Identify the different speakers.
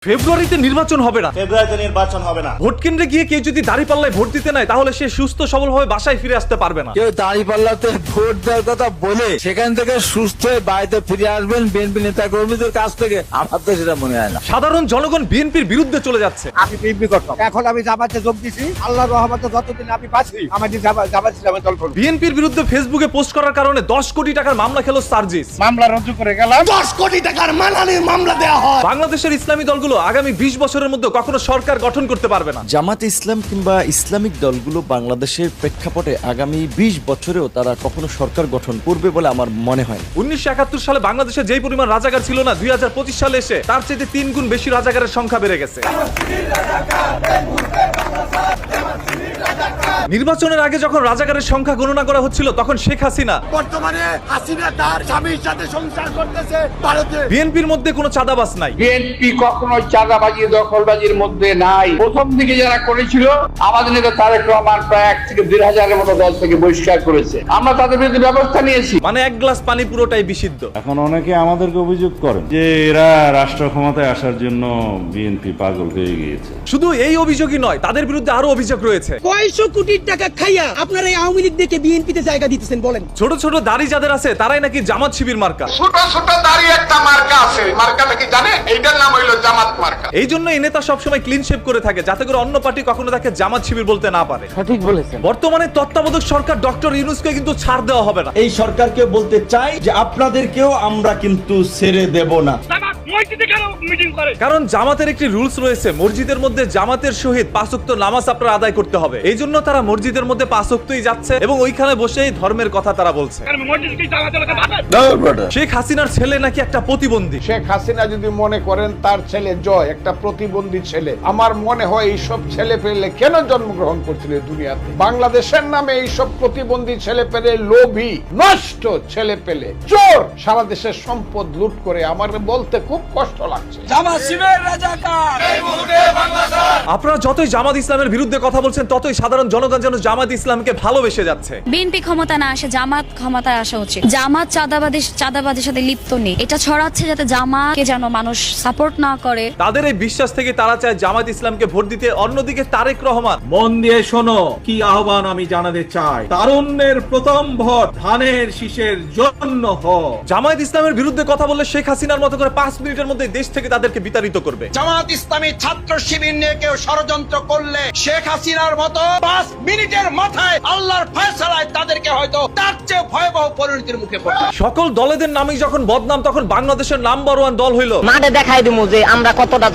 Speaker 1: ফেব্রুয়ারিতে নির্বাচন হবে না।
Speaker 2: ফেব্রুয়ারিতে নির্বাচন হবে না।
Speaker 1: ভোট কেন্দ্রে গিয়ে কেউ যদি দাঁড়িপাল্লায় ভোট দিতে নেয় তাহলে সে সুস্থ সবলভাবে বাসায় ফিরে আসতে পারবে না।
Speaker 3: কেউ দাঁড়িপাল্লাতে ভোট দেওয়ার কথা বলে সেখান থেকে সুস্থ হয়ে বাড়িতে ফিরে আসবেন বিএনপি নেতা কর্মীদের কাছ থেকে, আমার তো সেটা মনে হয় না।
Speaker 1: সাধারণ জনগণ বিএনপির বিরুদ্ধে চলে যাচ্ছে।
Speaker 4: আমি বিএনপি করতাম, এখন আমি জামাতে যোগ দিছি। আল্লাহর রহমতে যতদিন আমি বাঁচি আমাকে জামাত ইসলামে দল করব।
Speaker 1: বিএনপির বিরুদ্ধে ফেসবুকে পোস্ট করার কারণে 10 কোটি টাকার মামলা খেলো সার্জিস।
Speaker 4: মামলা রুজু করে গেলাম,
Speaker 2: 10 কোটি টাকার মানহানির মামলা দেওয়া হয়।
Speaker 1: বাংলাদেশের ইসলামী দলগুলো আগামী 20 বছরের মধ্যে কখনো সরকার গঠন করতে পারবে না।
Speaker 5: জামাতে ইসলাম কিংবা ইসলামিক দলগুলো বাংলাদেশের প্রেক্ষাপটে আগামী 20 বছরেও তারা কখনো সরকার গঠন করবে বলে আমার মনে হয় না।
Speaker 1: 1971 সালে বাংলাদেশে যেই পরিমাণ রাজাকার ছিল না, 2025 সালে এসে তার চেয়ে 3 গুণ বেশি রাজাকারের সংখ্যা বেড়ে গেছে। নির্বাচনের আগে যখন রাজাকারের সংখ্যা গণনা করা হচ্ছিল তখন শেখ হাসিনা
Speaker 2: বর্তমানে হাসিনা তার স্বামীর সাথে সংসার করতেছে ভারতে।
Speaker 1: বিএনপির মধ্যে কোনো চাঁদাবাজ নাই।
Speaker 6: বিএনপি কখনো চাঁদাবাজি দখলবাজির মধ্যে নাই। প্রথম দিকে যারা করেছিল আমাদের নেতা তারেক রহমান প্রায় 1 থেকে 1,500-এর মতো দল থেকে বহিষ্কার করেছে। আমরা তাদের বিরুদ্ধে ব্যবস্থা নিয়েছি।
Speaker 1: মানে এক গ্লাস পানি পুরোটাই বিশুদ্ধ।
Speaker 7: এখন অনেকে আমাদেরকে অভিযোগ করেন যে এরা রাষ্ট্র ক্ষমতায় আসার জন্য বিএনপি পাগল হয়ে গিয়েছে।
Speaker 1: শুধু এই অভিযোগই নয়, তাদের বিরুদ্ধে আরো অভিযোগ রয়েছে।
Speaker 8: কয়শো কোটি টাকা খাইয়া আপনারা এই আওয়ামী লীগ দেখে বিএনপিতে জায়গা দিতেছেন বলেন।
Speaker 1: ছোট ছোট দাড়ি যাদের আছে তারাই নাকি জামাত শিবির মার্কা।
Speaker 9: ছোট ছোট দাঁড়িয়ে একটা মার্কা আছে, মার্কাটা কি জানেন? এইটার নাম হইলো জামাত মার্কা।
Speaker 1: এই জন্য এই নেতা সবসময় ক্লিন শেভ করে থাকে যাতে করে অন্য পার্টি কখনো তাকে জামাত শিবির বলতে না পারে।
Speaker 3: সঠিক বলেছেন।
Speaker 1: বর্তমানে তত্ত্বাবধায়ক সরকার ডক্টর ইউনূসকে কিন্তু ছাড় দেওয়া হবে না।
Speaker 5: এই সরকারকে বলতে চাই যে আপনাদেরকেও আমরা কিন্তু ছেড়ে দেব না।
Speaker 1: কারণ জামাতের একটি রুলস রয়েছে, মসজিদের মধ্যে জামাতের সহিত 5 ওয়াক্ত নামাজ আপনারা আদায় করতে হবে। এই জন্য তারা মসজিদের মধ্যে 5 ওয়াক্তই যাচ্ছে এবং ওইখানে বসেই ধর্মের কথা তারা বলছে। শেখ হাসিনার ছেলে নাকি একটা প্রতিবন্ধী।
Speaker 9: শেখ হাসিনা যদি মনে করেন তার ছেলে জয় একটা প্রতিবন্ধী ছেলে, আমার মনে হয় এইসব ছেলে পেলে কেন জন্মগ্রহণ করছিল দুনিয়াতে? বাংলাদেশের নামে এইসব প্রতিবন্ধী ছেলে পেলে, লোভী নষ্ট ছেলে পেলে, চোর সারা দেশের সম্পদ লুট করে, আমার বলতে খুব কষ্ট লাগছে।
Speaker 3: জামাত শিবির রাজাকার।
Speaker 1: আপনারা যতই জামাত ইসলামের বিরুদ্ধে কথা বলছেন ততই সাধারণ জনগণ যেন জামাত ইসলামকে ভালোবেসে যাচ্ছে।
Speaker 10: বিএনপি ক্ষমতা না আসে, জামাত ক্ষমতায় আসা উচিত। জামাত চাঁদাবাদের সাথে লিপ্ত নেই, এটা ছড়াচ্ছে যাতে জামাতকে যেন মানুষ সাপোর্ট না করে।
Speaker 1: তাদের এই বিশ্বাস থেকে তারা চায় জামাত ইসলামকে ভোট দিতে। অন্যদিকে তারেক রহমান,
Speaker 11: মন দিয়ে শোনো কি আহ্বান আমি জানাতে চাই। তারুণ্যের প্রথম ভোট ধানের শীষের জন্য হোক।
Speaker 1: জামায়াত ইসলামের বিরুদ্ধে কথা বললে শেখ হাসিনার মতো করে 5 মিনিটের মধ্যে দেশ থেকে তাদেরকে বিতাড়িত করবে।
Speaker 8: জামাত ইসলামী ছাত্র শিবির নিয়ে কেউ ষড়যন্ত্র করলে শেখ হাসিনার মতো 5 মিনিটের মাথায় আল্লাহর ফয়সালায় তাদেরকে হয়তো তার চেয়ে ভয়াবহ পরিণতির মুখে পড়বে।
Speaker 1: সকল দলেদের নামেই যখন বদনাম, তখন বাংলাদেশের নাম্বার 1 দল হইল
Speaker 8: মাঠে দেখাই দিমু যে আমরা কতটা